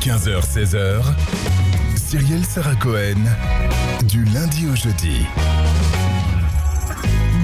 15h-16h, Cyrielle Sarah Cohen, du lundi au jeudi.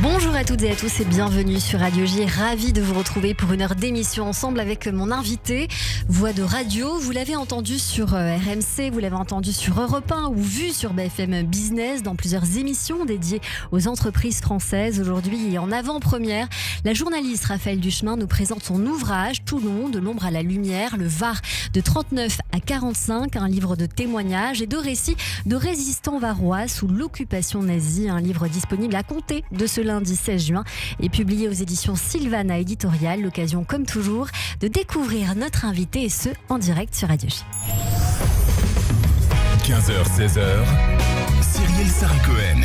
Bonjour à toutes et à tous et bienvenue sur Radio J. Ravi de vous retrouver pour une heure d'émission ensemble avec mon invité, voix de radio. Vous l'avez entendu sur RMC, vous l'avez entendu sur Europe 1 ou vu sur BFM Business dans plusieurs émissions dédiées aux entreprises françaises. Aujourd'hui et en avant-première, la journaliste Raphaëlle Duchemin nous présente son ouvrage Toulon, de l'ombre à la lumière, le Var de 39 à 45, un livre de témoignages et de récits de résistants varois sous l'occupation nazie, un livre disponible à compter de ce lundi 16 juin et publié aux éditions Sylvana Éditorial. L'occasion, comme toujours, de découvrir notre invité et ce, en direct sur Radio J. 15h-16h, Cyrielle Sarah Cohen.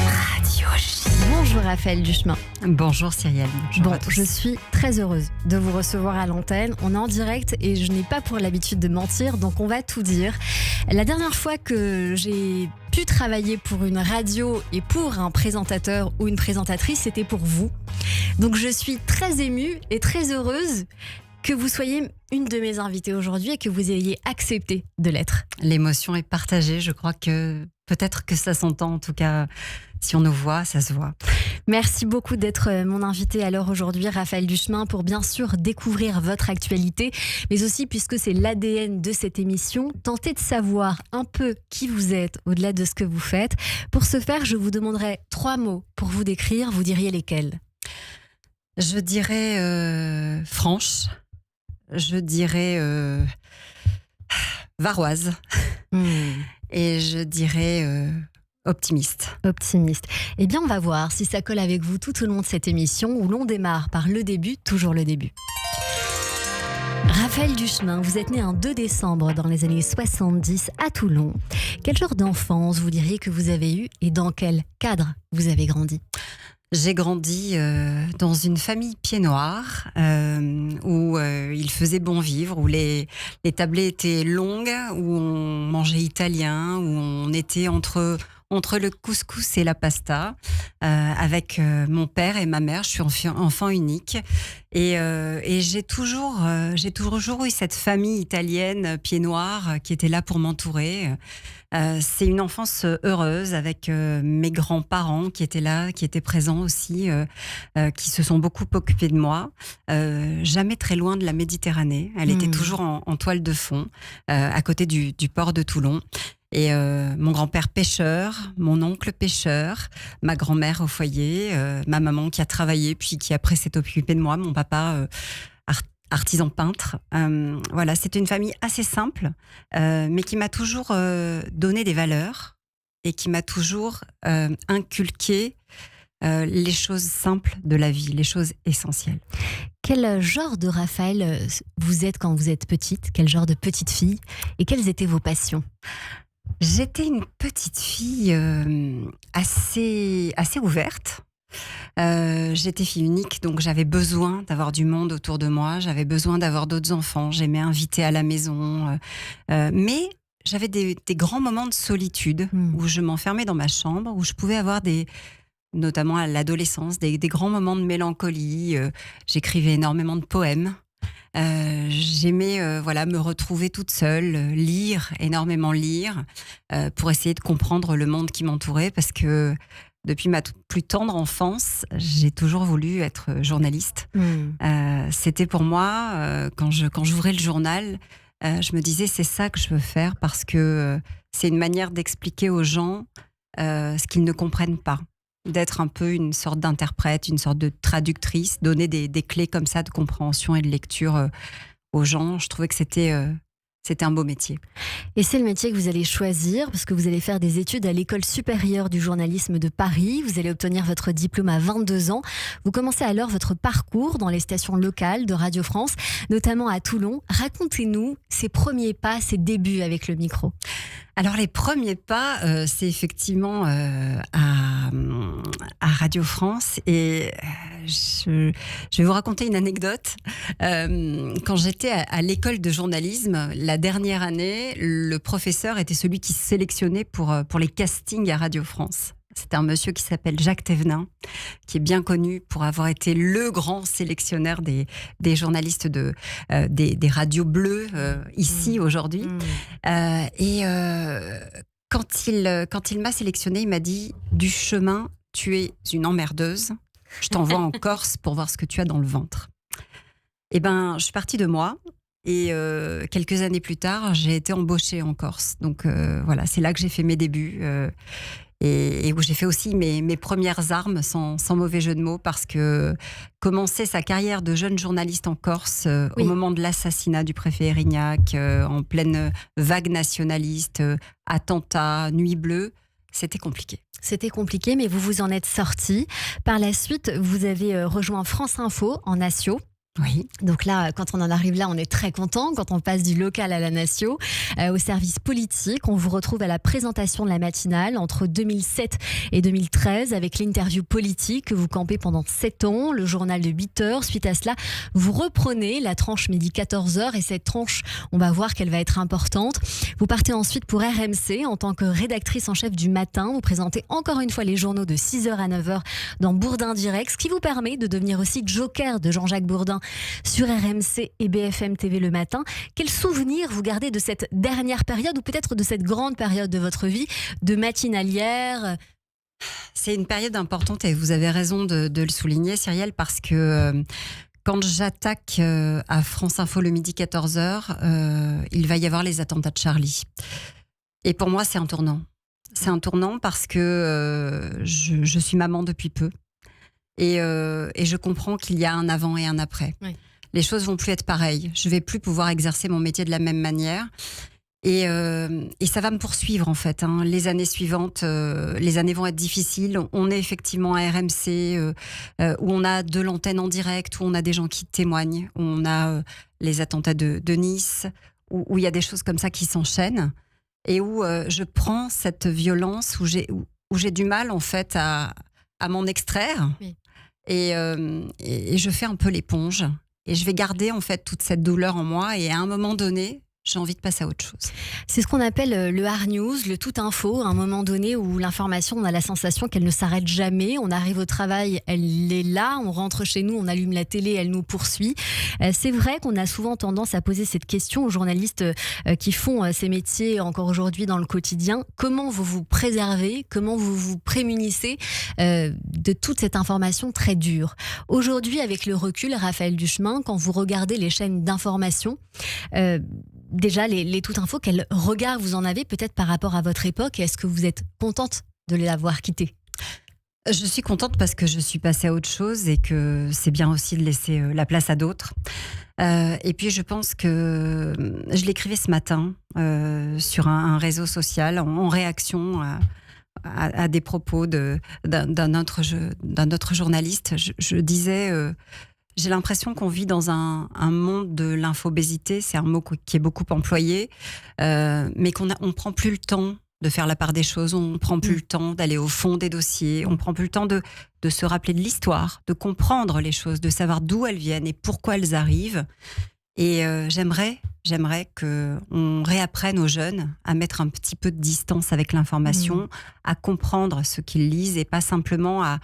Radio J. Bonjour Raphaëlle Duchemin. Bonjour Cyrielle. Bonjour je suis très heureuse de vous recevoir à l'antenne. On est en direct et je n'ai pas pour l'habitude de mentir, donc on va tout dire. La dernière fois que j'ai pu travailler pour une radio et pour un présentateur ou une présentatrice, c'était pour vous. Donc je suis très émue et très heureuse que vous soyez une de mes invitées aujourd'hui et que vous ayez accepté de l'être. L'émotion est partagée, je crois que peut-être que ça s'entend, en tout cas si on nous voit, ça se voit. Merci beaucoup d'être mon invité alors aujourd'hui, Raphaëlle Duchemin, pour bien sûr découvrir votre actualité, mais aussi, puisque c'est l'ADN de cette émission, tenter de savoir un peu qui vous êtes au-delà de ce que vous faites. Pour ce faire, je vous demanderai 3 mots pour vous décrire, vous diriez lesquels ? Je dirais franche, je dirais varoise et je dirais optimiste. Optimiste. Eh bien, on va voir si ça colle avec vous tout au long de cette émission où l'on démarre par le début, toujours le début. Raphaëlle Duchemin, vous êtes née un 2 décembre dans les années 70 à Toulon. Quel genre d'enfance vous diriez que vous avez eu et dans quel cadre vous avez grandi ? J'ai grandi dans une famille pied noir où il faisait bon vivre, où les tablées étaient longues, où on mangeait italien, où on était entre le couscous et la pasta, avec mon père et ma mère. Je suis enfant unique et j'ai toujours eu cette famille italienne pied noir qui était là pour m'entourer. C'est une enfance heureuse avec mes grands-parents qui étaient là, qui étaient présents aussi, qui se sont beaucoup occupés de moi. Jamais très loin de la Méditerranée. Elle était toujours en toile de fond, à côté du port de Toulon. Et mon grand-père pêcheur, mon oncle pêcheur, ma grand-mère au foyer, ma maman qui a travaillé puis qui après s'est occupée de moi, mon papa artisan peintre. Voilà, c'était une famille assez simple, mais qui m'a toujours donné des valeurs et qui m'a toujours inculqué les choses simples de la vie, les choses essentielles. Quel genre de Raphaëlle vous êtes quand vous êtes petite ? Quel genre de petite fille ? Et quelles étaient vos passions ? J'étais une petite fille assez ouverte. J'étais fille unique, donc j'avais besoin d'avoir du monde autour de moi. J'avais besoin d'avoir d'autres enfants. J'aimais inviter à la maison. Mais j'avais des grands moments de solitude où je m'enfermais dans ma chambre, où je pouvais avoir notamment à l'adolescence, des grands moments de mélancolie. J'écrivais énormément de poèmes. J'aimais me retrouver toute seule, énormément lire, pour essayer de comprendre le monde qui m'entourait, parce que depuis ma plus tendre enfance, j'ai toujours voulu être journaliste. C'était pour moi, quand j'ouvrais le journal, je me disais c'est ça que je veux faire, parce que c'est une manière d'expliquer aux gens ce qu'ils ne comprennent pas. D'être un peu une sorte d'interprète, une sorte de traductrice, donner des clés comme ça de compréhension et de lecture aux gens. Je trouvais que c'était un beau métier. Et c'est le métier que vous allez choisir parce que vous allez faire des études à l'École supérieure du journalisme de Paris. Vous allez obtenir votre diplôme à 22 ans. Vous commencez alors votre parcours dans les stations locales de Radio France, notamment à Toulon. Racontez-nous ces premiers pas, ces débuts avec le micro. Alors les premiers pas, c'est effectivement à Radio France, et je vais vous raconter une anecdote. Quand j'étais à l'école de journalisme, la dernière année, le professeur était celui qui sélectionnait pour les castings à Radio France. C'était un monsieur qui s'appelle Jacques Thévenin, qui est bien connu pour avoir été le grand sélectionneur des journalistes des radios bleues ici aujourd'hui. Quand il m'a sélectionné, il m'a dit « Du chemin, tu es une emmerdeuse. Je t'envoie en Corse pour voir ce que tu as dans le ventre. » Eh ben, je suis partie de moi. Et quelques années plus tard, j'ai été embauchée en Corse. Donc voilà, c'est là que j'ai fait mes débuts et où j'ai fait aussi mes premières armes, sans mauvais jeu de mots, parce que commencer sa carrière de jeune journaliste en Corse au moment de l'assassinat du préfet Erignac, en pleine vague nationaliste, attentat, nuit bleue, c'était compliqué. C'était compliqué, mais vous vous en êtes sorti. Par la suite, vous avez rejoint France Info en Nation. Oui. Donc là, quand on en arrive là, on est très content. Quand on passe du local à la nation, au service politique, on vous retrouve à la présentation de la matinale entre 2007 et 2013 avec l'interview politique que vous campez pendant 7 ans, le journal de 8 heures. Suite à cela, vous reprenez la tranche midi 14h et cette tranche, on va voir qu'elle va être importante. Vous partez ensuite pour RMC en tant que rédactrice en chef du matin. Vous présentez encore une fois les journaux de 6h à 9h dans Bourdin Direct, ce qui vous permet de devenir aussi joker de Jean-Jacques Bourdin sur RMC et BFM TV le matin. Quel souvenir vous gardez de cette dernière période ou peut-être de cette grande période de votre vie de matinalière ? C'est une période importante et vous avez raison de le souligner, Cyrielle, parce que quand j'attaque à France Info le midi 14h, il va y avoir les attentats de Charlie. Et pour moi, c'est un tournant. C'est un tournant parce que je suis maman depuis peu. Et je comprends qu'il y a un avant et un après. Oui. Les choses vont plus être pareilles. Je vais plus pouvoir exercer mon métier de la même manière. Et ça va me poursuivre en fait. Les années suivantes, les années vont être difficiles. On est effectivement à RMC, où on a de l'antenne en direct, où on a des gens qui témoignent, où on a les attentats de Nice, où il y a des choses comme ça qui s'enchaînent. Et où je prends cette violence, où j'ai du mal en fait à m'en extraire. Oui. Et je fais un peu l'éponge et je vais garder en fait toute cette douleur en moi et à un moment donné j'ai envie de passer à autre chose. C'est ce qu'on appelle le hard news, le tout info, à un moment donné où l'information, on a la sensation qu'elle ne s'arrête jamais. On arrive au travail, elle est là, on rentre chez nous, on allume la télé, elle nous poursuit. C'est vrai qu'on a souvent tendance à poser cette question aux journalistes qui font ces métiers encore aujourd'hui dans le quotidien. Comment vous vous préservez ? Comment vous vous prémunissez de toute cette information très dure ? Aujourd'hui, avec le recul, Raphaël Duchemin, quand vous regardez les chaînes d'information, déjà, les Tout Info, quel regard vous en avez peut-être par rapport à votre époque ? Est-ce que vous êtes contente de l'avoir quitté ? Je suis contente parce que je suis passée à autre chose et que c'est bien aussi de laisser la place à d'autres. Et puis je pense que je l'écrivais ce matin sur un réseau social en réaction à des propos d'un autre journaliste. Je disais... J'ai l'impression qu'on vit dans un monde de l'infobésité, c'est un mot qui est beaucoup employé, mais qu'on ne prend plus le temps de faire la part des choses, on ne prend plus le temps d'aller au fond des dossiers, on ne prend plus le temps de se rappeler de l'histoire, de comprendre les choses, de savoir d'où elles viennent et pourquoi elles arrivent. Et j'aimerais qu'on réapprenne aux jeunes à mettre un petit peu de distance avec l'information, à comprendre ce qu'ils lisent et pas simplement à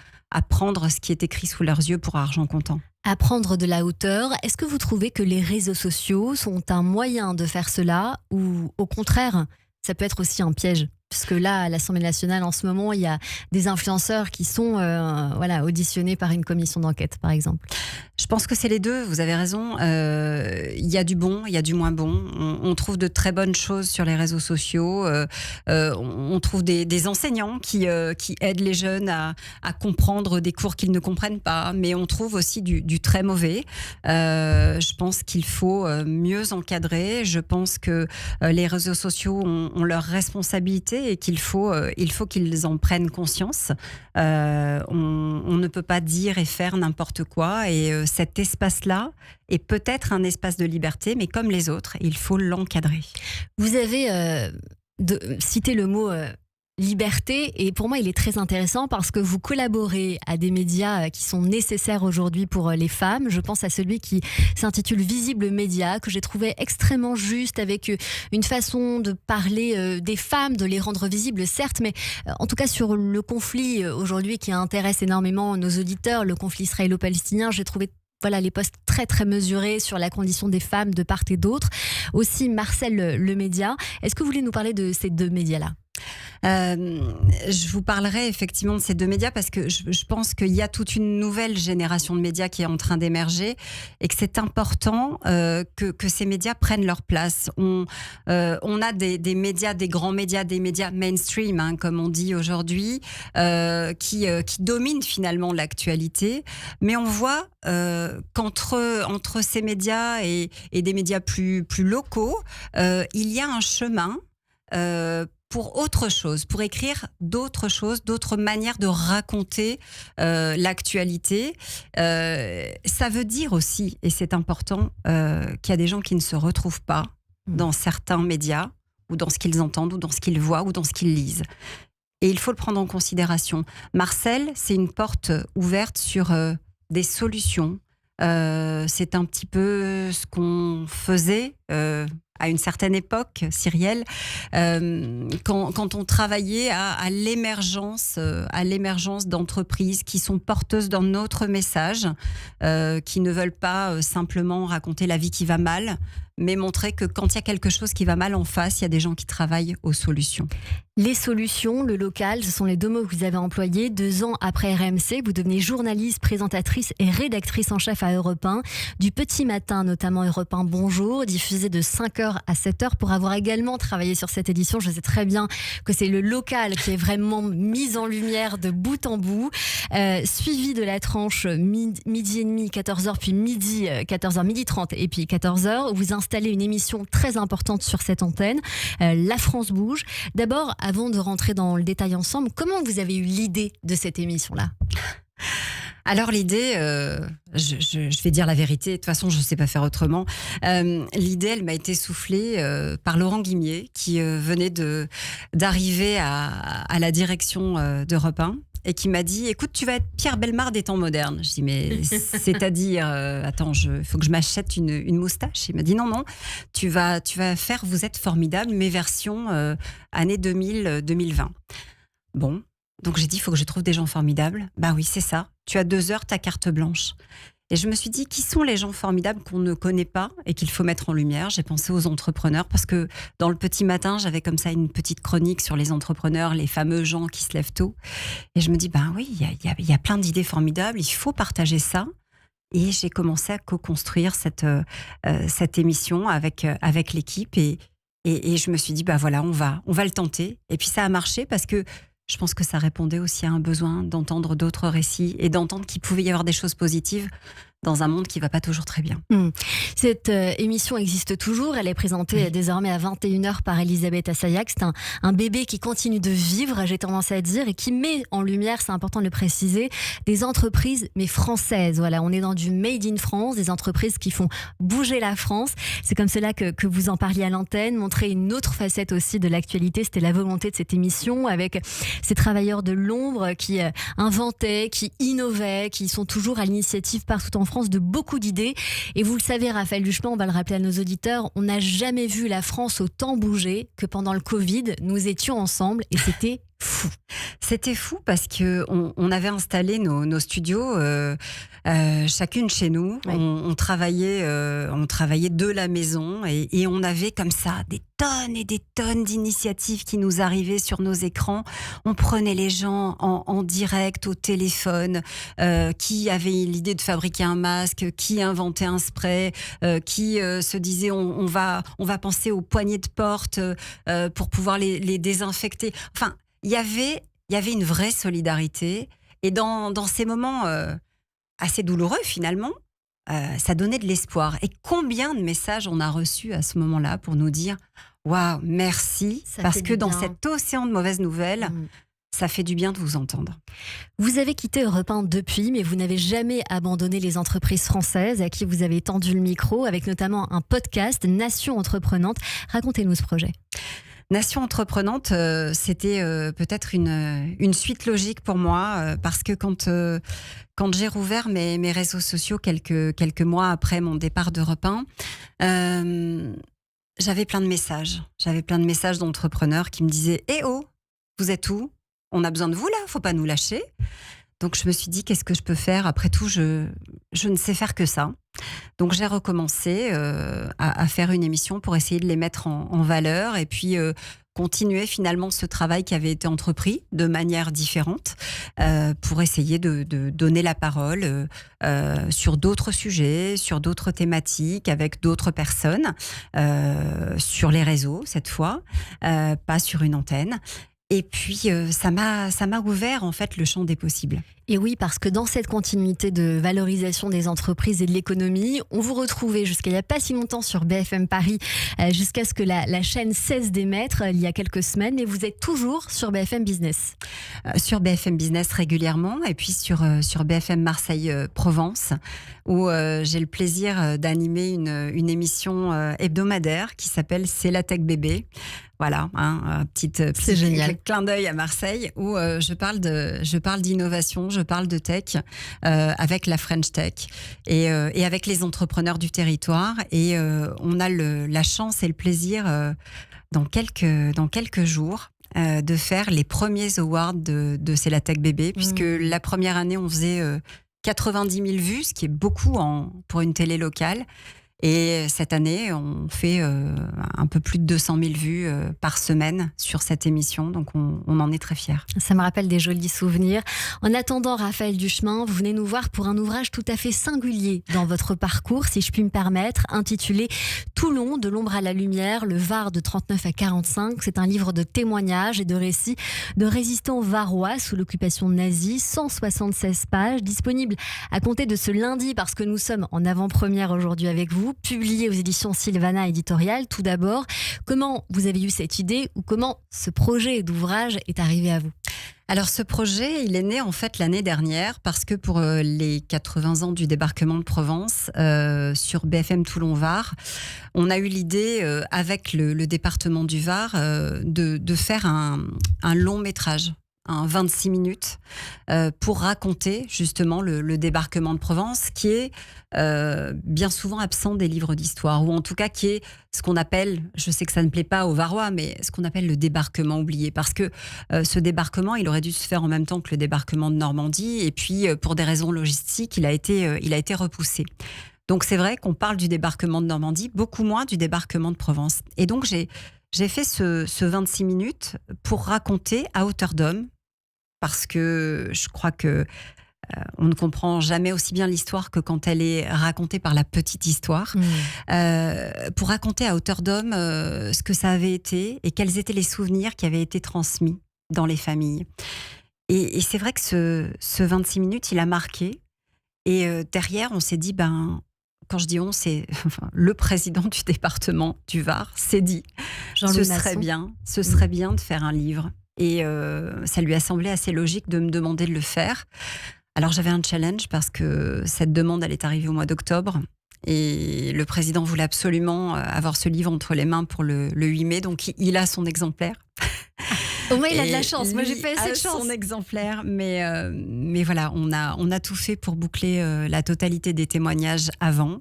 prendre ce qui est écrit sous leurs yeux pour argent comptant. À prendre de la hauteur. Est-ce que vous trouvez que les réseaux sociaux sont un moyen de faire cela ou au contraire, ça peut être aussi un piège ? Puisque là, à l'Assemblée nationale, en ce moment, il y a des influenceurs qui sont auditionnés par une commission d'enquête, par exemple. Je pense que c'est les deux, vous avez raison. Il y a du bon, il y a du moins bon. On trouve de très bonnes choses sur les réseaux sociaux. On trouve des enseignants qui aident les jeunes à comprendre des cours qu'ils ne comprennent pas. Mais on trouve aussi du très mauvais. Je pense qu'il faut mieux encadrer. Je pense que les réseaux sociaux ont leur responsabilité et qu'il faut qu'ils en prennent conscience. On ne peut pas dire et faire n'importe quoi et cet espace-là est peut-être un espace de liberté, mais comme les autres, il faut l'encadrer. Vous avez cité le mot liberté. Et pour moi, il est très intéressant parce que vous collaborez à des médias qui sont nécessaires aujourd'hui pour les femmes. Je pense à celui qui s'intitule Visible Média, que j'ai trouvé extrêmement juste, avec une façon de parler des femmes, de les rendre visibles, certes, mais en tout cas sur le conflit aujourd'hui qui intéresse énormément nos auditeurs, le conflit israélo-palestinien. J'ai trouvé les postes très très mesurés sur la condition des femmes de part et d'autre. Aussi Marcel le média. Est-ce que vous voulez nous parler de ces deux médias-là ? Je vous parlerai effectivement de ces deux médias parce que je pense qu'il y a toute une nouvelle génération de médias qui est en train d'émerger et que c'est important que ces médias prennent leur place. On a des médias, des grands médias, des médias mainstream, comme on dit aujourd'hui, qui dominent finalement l'actualité. Mais on voit qu'entre ces médias et des médias plus locaux, il y a un chemin pour autre chose, pour écrire d'autres choses, d'autres manières de raconter l'actualité. Ça veut dire aussi, et c'est important, qu'il y a des gens qui ne se retrouvent pas dans certains médias, ou dans ce qu'ils entendent, ou dans ce qu'ils voient, ou dans ce qu'ils lisent. Et il faut le prendre en considération. Marcel, c'est une porte ouverte sur des solutions. C'est un petit peu ce qu'on faisait à une certaine époque, Cyrielle, quand on travaillait à l'émergence d'entreprises qui sont porteuses d'un autre message, qui ne veulent pas simplement raconter la vie qui va mal, mais montrer que quand il y a quelque chose qui va mal en face, il y a des gens qui travaillent aux solutions. Les solutions, le local, ce sont les deux mots que vous avez employés. 2 ans après RMC, vous devenez journaliste, présentatrice et rédactrice en chef à Europe 1. Du petit matin, notamment Europe 1 Bonjour, diffusé de 5h à 7h. Pour avoir également travaillé sur cette édition, je sais très bien que c'est le local qui est vraiment mis en lumière de bout en bout. Suivi de la tranche midi et demi, 14h, puis midi 14h, midi 30 et puis 14h, où vous installez une émission très importante sur cette antenne, La France bouge. D'abord, avant de rentrer dans le détail ensemble, comment vous avez eu l'idée de cette émission-là ? Alors l'idée, je vais dire la vérité, de toute façon je ne sais pas faire autrement. L'idée, elle m'a été soufflée par Laurent Guimier, qui venait d'arriver à la direction d'Europe 1. Et qui m'a dit, écoute, tu vas être Pierre Bellemare des temps modernes. Je dis, mais c'est-à-dire, attends, faut que je m'achète une moustache. Il m'a dit, non, tu vas faire Vous êtes formidable, mais version année 2000-2020. Bon, donc j'ai dit, il faut que je trouve des gens formidables. Bah oui, c'est ça. Tu as 2 heures, ta carte blanche. Et je me suis dit, qui sont les gens formidables qu'on ne connaît pas et qu'il faut mettre en lumière ? J'ai pensé aux entrepreneurs parce que dans le petit matin, j'avais comme ça une petite chronique sur les entrepreneurs, les fameux gens qui se lèvent tôt. Et je me dis, ben oui, il y a plein d'idées formidables, il faut partager ça. Et j'ai commencé à co-construire cette émission avec l'équipe. Et je me suis dit, bah voilà, on va le tenter. Et puis ça a marché parce que je pense que ça répondait aussi à un besoin d'entendre d'autres récits et d'entendre qu'il pouvait y avoir des choses positives dans un monde qui ne va pas toujours très bien. Cette émission existe toujours. Elle est présentée désormais à 21h par Elisabeth Assayag. C'est un bébé qui continue de vivre, j'ai tendance à dire, et qui met en lumière, c'est important de le préciser, des entreprises, mais françaises. Voilà, on est dans du Made in France, des entreprises qui font bouger la France. C'est comme cela que vous en parliez à l'antenne, montrer une autre facette aussi de l'actualité. C'était la volonté de cette émission, avec ces travailleurs de l'ombre qui inventaient, qui innovaient, qui sont toujours à l'initiative partout en France de beaucoup d'idées. Et vous le savez, Raphaël Duchemin, on va le rappeler à nos auditeurs, on n'a jamais vu la France autant bouger que pendant le Covid. Nous étions ensemble et c'était fou. C'était fou parce qu'on avait installé nos studios chacune chez nous. Ouais. On travaillait de la maison et on avait comme ça des tonnes et des tonnes d'initiatives qui nous arrivaient sur nos écrans. On prenait les gens en direct au téléphone, qui avait l'idée de fabriquer un masque, qui inventait un spray, qui se disait on va penser aux poignées de porte pour pouvoir les désinfecter. Enfin, il y avait une vraie solidarité et dans ces moments assez douloureux finalement, ça donnait de l'espoir. Et combien de messages on a reçus à ce moment-là pour nous dire « Waouh, merci » parce que dans cet océan de mauvaises nouvelles, ça fait du bien de vous entendre. Vous avez quitté Europe 1 depuis, mais vous n'avez jamais abandonné les entreprises françaises à qui vous avez tendu le micro, avec notamment un podcast, Nation Entreprenante. Racontez-nous ce projet. Nation entreprenante, c'était peut-être une suite logique pour moi, parce que quand j'ai rouvert mes réseaux sociaux quelques mois après mon départ d'Europe 1, j'avais plein de messages. J'avais plein de messages d'entrepreneurs qui me disaient « Eh oh, vous êtes où ? On a besoin de vous là, faut pas nous lâcher ». Donc je me suis dit, qu'est-ce que je peux faire ? Après tout, je ne sais faire que ça. Donc j'ai recommencé à faire une émission pour essayer de les mettre en valeur et puis continuer finalement ce travail qui avait été entrepris de manière différente pour essayer de donner la parole sur d'autres sujets, sur d'autres thématiques, avec d'autres personnes, sur les réseaux cette fois, pas sur une antenne. Et puis, ça m'a ouvert, en fait, le champ des possibles. Et oui, parce que dans cette continuité de valorisation des entreprises et de l'économie, on vous retrouvait jusqu'à il n'y a pas si longtemps sur BFM Paris, jusqu'à ce que la chaîne cesse d'émettre il y a quelques semaines, mais vous êtes toujours sur BFM Business. Sur BFM Business régulièrement, et puis sur BFM Marseille Provence, où j'ai le plaisir d'animer une émission hebdomadaire qui s'appelle C'est la Tech Bébé. Voilà, un petit clin d'œil à Marseille où je parle d'innovation, je parle de tech avec la French Tech et avec les entrepreneurs du territoire. Et on a la chance et le plaisir dans quelques jours de faire les premiers awards de C'est la Tech Bébé, puisque la première année, on faisait 90 000 vues, ce qui est beaucoup pour une télé locale. Et cette année, on fait un peu plus de 200 000 vues par semaine sur cette émission. Donc, on en est très fiers. Ça me rappelle des jolis souvenirs. En attendant, Raphaël Duchemin, vous venez nous voir pour un ouvrage tout à fait singulier dans votre parcours, si je puis me permettre, intitulé « Toulon, de l'ombre à la lumière, le Var de 39 à 45 ». C'est un livre de témoignages et de récits de résistants varois sous l'occupation nazie, 176 pages, disponible à compter de ce lundi, parce que nous sommes en avant-première aujourd'hui avec vous, publié aux éditions Sylvana Éditorial. Tout d'abord, comment vous avez eu cette idée ou comment ce projet d'ouvrage est arrivé à vous ? Alors ce projet, il est né en fait l'année dernière parce que pour les 80 ans du débarquement de Provence sur BFM Toulon-Var, on a eu l'idée avec le département du Var de faire un long métrage. 26 minutes pour raconter justement le débarquement de Provence qui est bien souvent absent des livres d'histoire, ou en tout cas qui est ce qu'on appelle, je sais que ça ne plaît pas aux Varois, mais ce qu'on appelle le débarquement oublié, parce que ce débarquement, il aurait dû se faire en même temps que le débarquement de Normandie, et puis pour des raisons logistiques, il a été repoussé. Donc c'est vrai qu'on parle du débarquement de Normandie, beaucoup moins du débarquement de Provence. Et donc j'ai fait ce 26 minutes pour raconter à hauteur d'homme, parce que je crois que on ne comprend jamais aussi bien l'histoire que quand elle est racontée par la petite histoire. Pour raconter à hauteur d'homme ce que ça avait été et quels étaient les souvenirs qui avaient été transmis dans les familles. Et c'est vrai que ce 26 minutes, il a marqué. Et derrière, on s'est dit, quand je dis on, c'est le président du département du Var s'est dit, ce serait bien de faire un livre. Et ça lui a semblé assez logique de me demander de le faire. Alors j'avais un challenge parce que cette demande, elle est arrivée au mois d'octobre. Et le président voulait absolument avoir ce livre entre les mains pour le 8 mai. Donc il a son exemplaire. Au moins, il a de la chance. Moi, j'ai pas cette chance. Son exemplaire, mais voilà, on a tout fait pour boucler la totalité des témoignages avant.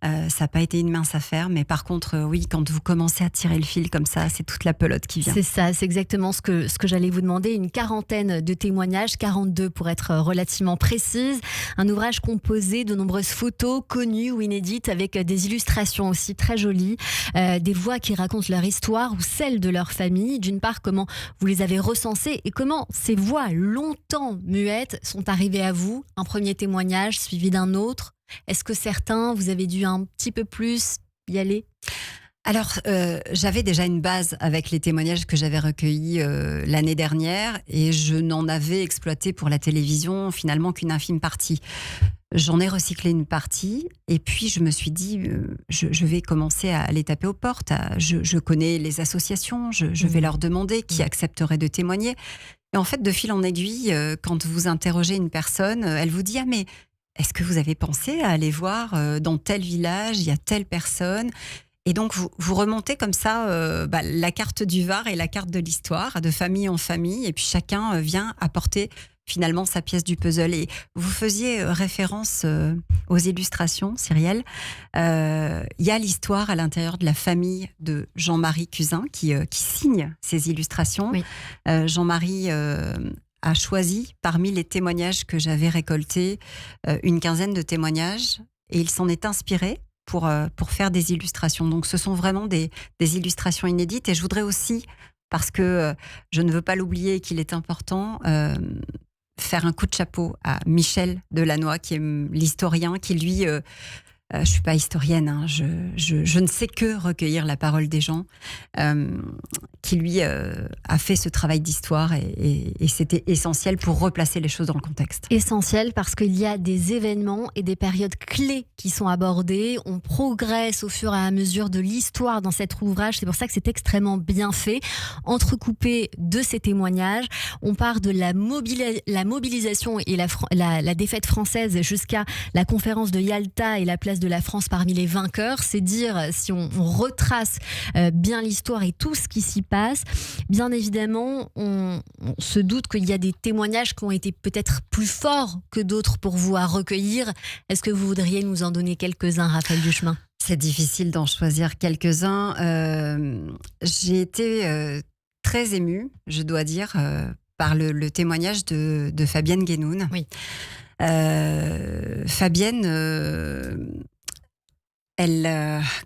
Ça n'a pas été une mince affaire, mais par contre, oui, quand vous commencez à tirer le fil comme ça, c'est toute la pelote qui vient. C'est ça, c'est exactement ce que j'allais vous demander. Une quarantaine de témoignages, 42 pour être relativement précise. Un ouvrage composé de nombreuses photos connues ou inédites, avec des illustrations aussi très jolies, des voix qui racontent leur histoire ou celle de leur famille. D'une part, comment vous les avez recensées et comment ces voix longtemps muettes sont arrivées à vous. Un premier témoignage suivi d'un autre. Est-ce que certains, vous avez dû un petit peu plus y aller ? Alors, j'avais déjà une base avec les témoignages que j'avais recueillis l'année dernière, et je n'en avais exploité pour la télévision finalement qu'une infime partie. J'en ai recyclé une partie, et puis je me suis dit, je vais commencer à les taper aux portes. Je connais les associations, je vais leur demander qui accepterait de témoigner. Et en fait, de fil en aiguille, quand vous interrogez une personne, elle vous dit « Ah mais est-ce que vous avez pensé à aller voir dans tel village, il y a telle personne ?» Et donc, vous remontez comme ça la carte du Var et la carte de l'histoire, de famille en famille, et puis chacun vient apporter finalement sa pièce du puzzle. Et vous faisiez référence aux illustrations, Cyrielle. Il y a l'histoire à l'intérieur de la famille de Jean-Marie Cuzin qui signe ces illustrations. Oui. Jean-Marie a choisi, parmi les témoignages que j'avais récoltés, une quinzaine de témoignages, et il s'en est inspiré pour faire des illustrations. Donc ce sont vraiment des illustrations inédites. Et je voudrais aussi, parce que je ne veux pas l'oublier, qu'il est important, faire un coup de chapeau à Michel Delannoy, qui est l'historien, qui lui... je ne suis pas historienne, hein, je ne sais que recueillir la parole des gens, qui lui a fait ce travail d'histoire et c'était essentiel pour replacer les choses dans le contexte. Essentiel parce qu'il y a des événements et des périodes clés qui sont abordées. On progresse au fur et à mesure de l'histoire dans cet ouvrage. C'est pour ça que c'est extrêmement bien fait. Entrecoupé de ces témoignages, on part de la mobilisation et la défaite française jusqu'à la conférence de Yalta et la place de la France parmi les vainqueurs. C'est dire si on retrace bien l'histoire et tout ce qui s'y passe. Bien évidemment, on se doute qu'il y a des témoignages qui ont été peut-être plus forts que d'autres pour vous à recueillir. Est-ce que vous voudriez nous en donner quelques-uns, Raphaël Duchemin ? C'est difficile d'en choisir quelques-uns. J'ai été très émue, je dois dire, par le témoignage de Fabienne Guénoun. Oui. Fabienne,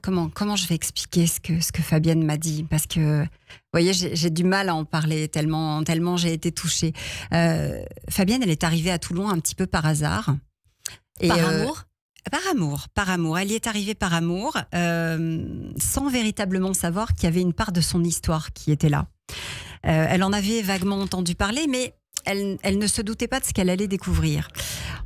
comment je vais expliquer ce que Fabienne m'a dit, parce que vous voyez, j'ai du mal à en parler tellement j'ai été touchée. Fabienne, elle est arrivée à Toulon un petit peu par hasard. Par amour ? Par amour. Elle y est arrivée par amour, sans véritablement savoir qu'il y avait une part de son histoire qui était là. Elle en avait vaguement entendu parler, mais elle ne se doutait pas de ce qu'elle allait découvrir.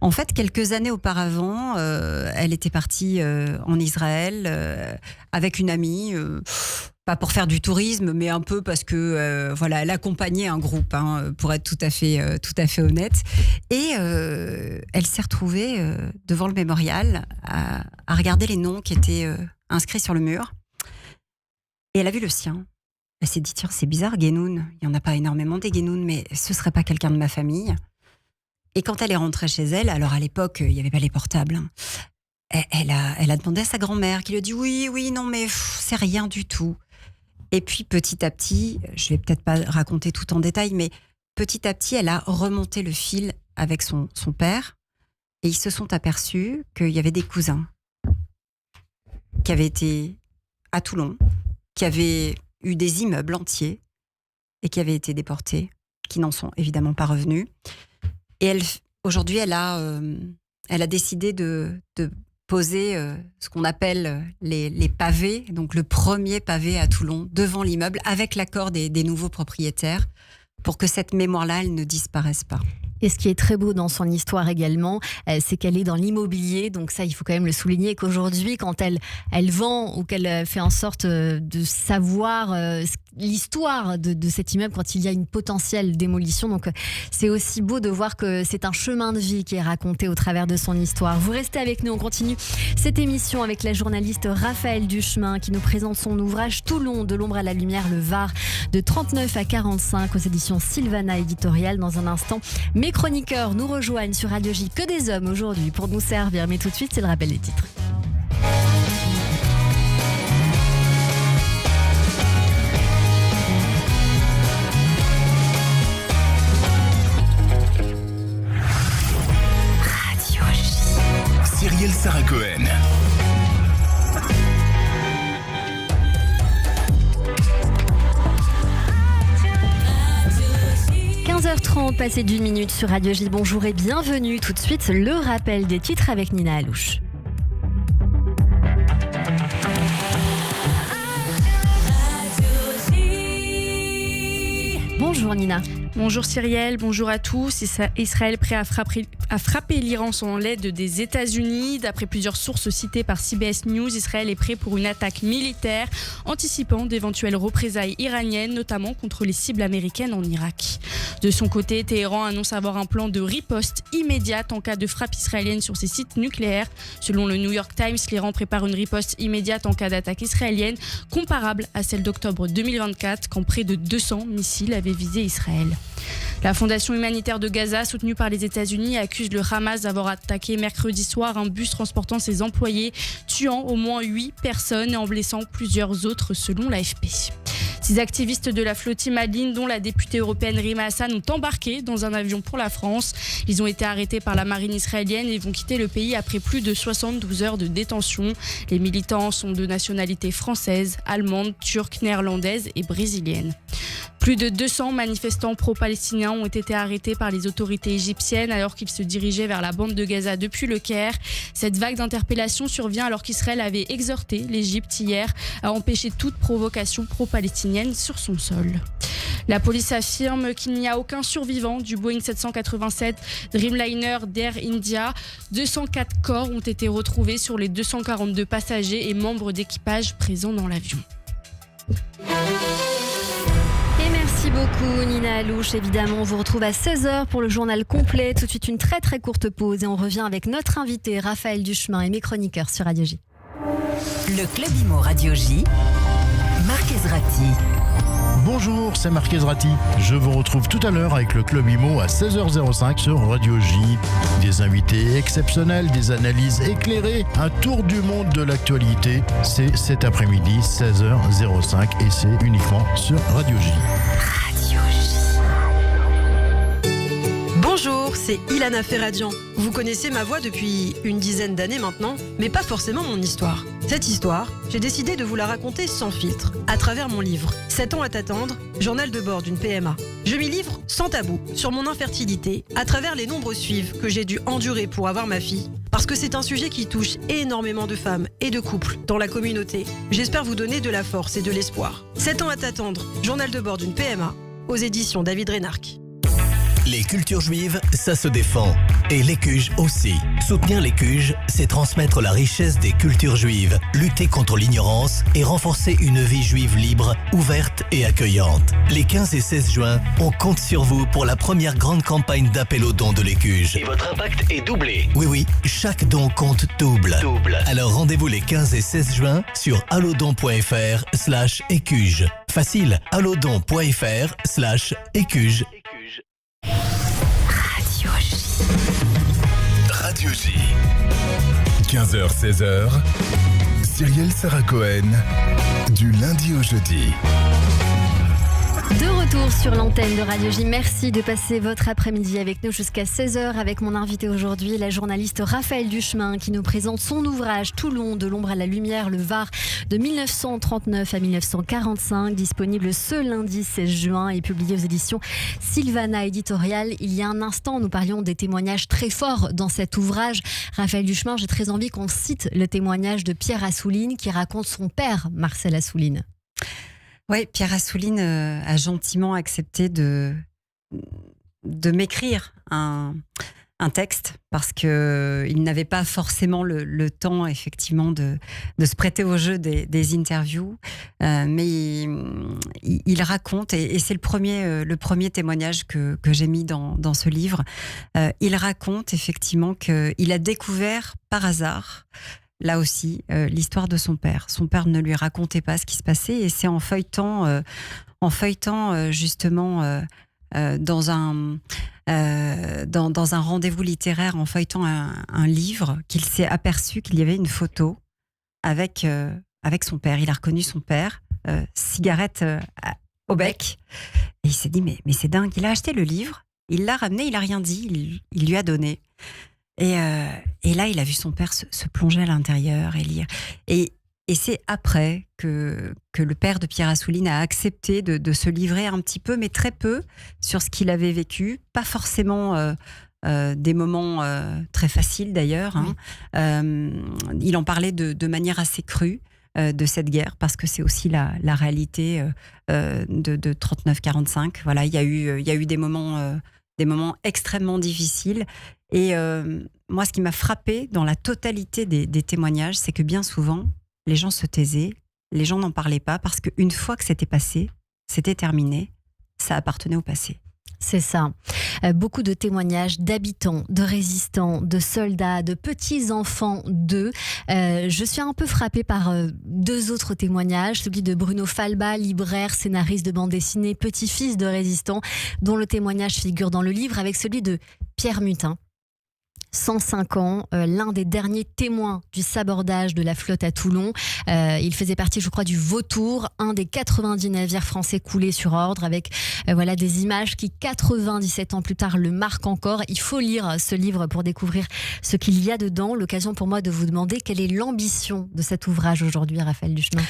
En fait, quelques années auparavant, elle était partie en Israël avec une amie, pas pour faire du tourisme, mais un peu parce que elle accompagnait un groupe, pour être tout à fait honnête. Et elle s'est retrouvée devant le mémorial à regarder les noms qui étaient inscrits sur le mur. Et elle a vu le sien. Elle s'est dit, tiens, c'est bizarre, Guénoun. Il n'y en a pas énormément des Guénoun, mais ce ne serait pas quelqu'un de ma famille. Et quand elle est rentrée chez elle, alors à l'époque, il n'y avait pas les portables, elle a demandé à sa grand-mère, qui lui a dit oui, non, mais c'est rien du tout. Et puis petit à petit, je ne vais peut-être pas raconter tout en détail, mais petit à petit, elle a remonté le fil avec son père, et ils se sont aperçus qu'il y avait des cousins qui avaient été à Toulon, qui avaient eu des immeubles entiers et qui avaient été déportés, qui n'en sont évidemment pas revenus. Et aujourd'hui, elle a décidé de poser ce qu'on appelle les pavés, donc le premier pavé à Toulon, devant l'immeuble, avec l'accord des nouveaux propriétaires, pour que cette mémoire-là, elle ne disparaisse pas. Et ce qui est très beau dans son histoire également, c'est qu'elle est dans l'immobilier. Donc ça, il faut quand même le souligner, qu'aujourd'hui, quand elle vend ou qu'elle fait en sorte de savoir l'histoire de cet immeuble quand il y a une potentielle démolition. Donc c'est aussi beau de voir que c'est un chemin de vie qui est raconté au travers de son histoire. Vous restez avec nous, on continue cette émission avec la journaliste Raphaël Duchemin qui nous présente son ouvrage Toulon, de l'ombre à la lumière, le Var, de 39 à 45 aux éditions Sylvana Éditorial. Dans un instant, mes chroniqueurs nous rejoignent sur Radio J, que des hommes aujourd'hui pour nous servir. Mais tout de suite, c'est le rappel des titres. Radio J. Cyrielle Sarah-Cohen. Passé d'une minute sur Radio J. Bonjour et bienvenue. Tout de suite, le rappel des titres avec Nina Alouche. Bonjour Nina. Bonjour Cyrielle, bonjour à tous. Israël prêt à frapper a frappé l'Iran sans l'aide des États-Unis. D'après plusieurs sources citées par CBS News, Israël est prêt pour une attaque militaire, anticipant d'éventuelles représailles iraniennes, notamment contre les cibles américaines en Irak. De son côté, Téhéran annonce avoir un plan de riposte immédiate en cas de frappe israélienne sur ses sites nucléaires. Selon le New York Times, l'Iran prépare une riposte immédiate en cas d'attaque israélienne, comparable à celle d'octobre 2024, quand près de 200 missiles avaient visé Israël. La Fondation humanitaire de Gaza, soutenue par les États-Unis, accuse le Hamas d'avoir attaqué mercredi soir un bus transportant ses employés, tuant au moins 8 personnes et en blessant plusieurs autres, selon l'AFP. 6 activistes de la flottille Madlin, dont la députée européenne Rima Hassan, ont embarqué dans un avion pour la France. Ils ont été arrêtés par la marine israélienne et vont quitter le pays après plus de 72 heures de détention. Les militants sont de nationalité française, allemande, turque, néerlandaise et brésilienne. Plus de 200 manifestants pro-palestiniens ont été arrêtés par les autorités égyptiennes alors qu'ils se dirigeaient vers la bande de Gaza depuis le Caire. Cette vague d'interpellations survient alors qu'Israël avait exhorté l'Égypte hier à empêcher toute provocation pro-palestinienne sur son sol. La police affirme qu'il n'y a aucun survivant du Boeing 787 Dreamliner d'Air India. 204 corps ont été retrouvés sur les 242 passagers et membres d'équipage présents dans l'avion. Merci beaucoup Nina Alouche. Évidemment, on vous retrouve à 16h pour le journal complet. Tout de suite, une très très courte pause et on revient avec notre invité Raphaël Duchemin et mes chroniqueurs sur Radio J. Le Club Imo Radio J, Marc Ezrati. Bonjour, c'est Marc Ezrati. Je vous retrouve tout à l'heure avec le Club Imo à 16h05 sur Radio J. Des invités exceptionnels, des analyses éclairées, un tour du monde de l'actualité. C'est cet après-midi, 16h05 et c'est uniquement sur Radio J. Radio J. Bonjour, c'est Ilana Ferradian. Vous connaissez ma voix depuis une dizaine d'années maintenant, mais pas forcément mon histoire. Cette histoire, j'ai décidé de vous la raconter sans filtre, à travers mon livre « 7 ans à t'attendre, journal de bord d'une PMA ». Je m'y livre sans tabou sur mon infertilité, à travers les nombreux suives que j'ai dû endurer pour avoir ma fille, parce que c'est un sujet qui touche énormément de femmes et de couples dans la communauté. J'espère vous donner de la force et de l'espoir. 7 ans à t'attendre, journal de bord d'une PMA, aux éditions David Reynarc. Les cultures juives, ça se défend. Et l'ECUJ aussi. Soutenir l'ECUJ, c'est transmettre la richesse des cultures juives, lutter contre l'ignorance et renforcer une vie juive libre, ouverte et accueillante. Les 15 et 16 juin, on compte sur vous pour la première grande campagne d'appel aux dons de l'ECUJ. Et votre impact est doublé. Oui, chaque don compte double. Alors rendez-vous les 15 et 16 juin sur allodon.fr/ECUJ. Facile, allodon.fr/ECUJ. Radio J. 15h, 16h. Cyrielle Sarah Cohen. Du lundi au jeudi. De retour sur l'antenne de Radio J. Merci de passer votre après-midi avec nous jusqu'à 16h avec mon invité aujourd'hui, la journaliste Raphaël Duchemin, qui nous présente son ouvrage Toulon, de l'ombre à la lumière, le Var de 1939 à 1945, disponible ce lundi 16 juin et publié aux éditions Sylvana Éditorial. Il y a un instant, nous parlions des témoignages très forts dans cet ouvrage. Raphaël Duchemin, j'ai très envie qu'on cite le témoignage de Pierre Assouline qui raconte son père, Marcel Assouline. Oui, Pierre Assouline a gentiment accepté de m'écrire un texte parce qu'il n'avait pas forcément le temps, effectivement, de se prêter au jeu des interviews. Mais il raconte, et c'est le premier témoignage que j'ai mis dans ce livre. Il raconte, effectivement, qu'il a découvert par hasard, là aussi, l'histoire de son père. Son père ne lui racontait pas ce qui se passait, et c'est en feuilletant justement dans un rendez-vous littéraire, en feuilletant un livre, qu'il s'est aperçu qu'il y avait une photo avec son père. Il a reconnu son père, cigarette au bec, et il s'est dit mais c'est dingue. Il a acheté le livre, il l'a ramené, il a rien dit, il lui a donné. Et là, il a vu son père se plonger à l'intérieur et lire. Et c'est après que le père de Pierre Assouline a accepté de se livrer un petit peu, mais très peu, sur ce qu'il avait vécu. Pas forcément des moments très faciles d'ailleurs. Hein. Il en parlait de manière assez crue de cette guerre, parce que c'est aussi la réalité de 39-45. Voilà, il y a eu des moments extrêmement difficiles. Et moi, ce qui m'a frappée dans la totalité des témoignages, c'est que bien souvent, les gens se taisaient, les gens n'en parlaient pas, parce qu'une fois que c'était passé, c'était terminé, ça appartenait au passé. C'est ça. Beaucoup de témoignages d'habitants, de résistants, de soldats, de petits-enfants d'eux. Je suis un peu frappée par 2 autres témoignages. Celui de Bruno Falba, libraire, scénariste de bande dessinée, petit-fils de résistant, dont le témoignage figure dans le livre, avec celui de Pierre Mutin. 105 ans, l'un des derniers témoins du sabordage de la flotte à Toulon. Il faisait partie, je crois, du Vautour, un des 90 navires français coulés sur ordre, avec voilà, des images qui, 97 ans plus tard, le marquent encore. Il faut lire ce livre pour découvrir ce qu'il y a dedans. L'occasion pour moi de vous demander quelle est l'ambition de cet ouvrage aujourd'hui, Raphaël Duchemin.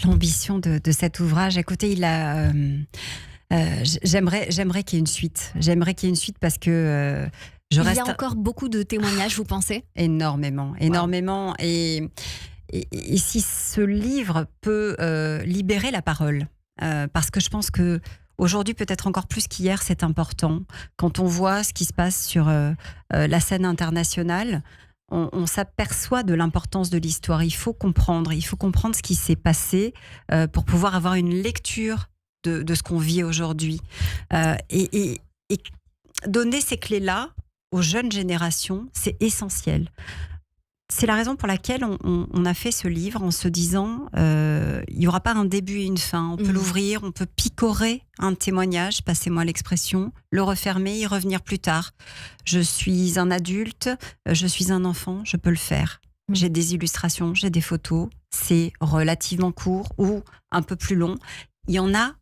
L'ambition de cet ouvrage, écoutez, il a... j'aimerais qu'il y ait une suite. J'aimerais qu'il y ait une suite parce que... Il y a encore beaucoup de témoignages, vous pensez ? Énormément. Et si ce livre peut libérer la parole, parce que je pense que aujourd'hui, peut-être encore plus qu'hier, c'est important. Quand on voit ce qui se passe sur la scène internationale, on s'aperçoit de l'importance de l'histoire. Il faut comprendre ce qui s'est passé pour pouvoir avoir une lecture de ce qu'on vit aujourd'hui. Et donner ces clés-là aux jeunes générations, c'est essentiel. C'est la raison pour laquelle on a fait ce livre en se disant il n'y aura pas un début et une fin. On peut l'ouvrir, on peut picorer un témoignage, passez-moi l'expression, le refermer, y revenir plus tard. Je suis un adulte, je suis un enfant, je peux le faire. J'ai des illustrations, j'ai des photos, c'est relativement court ou un peu plus long. Il y en a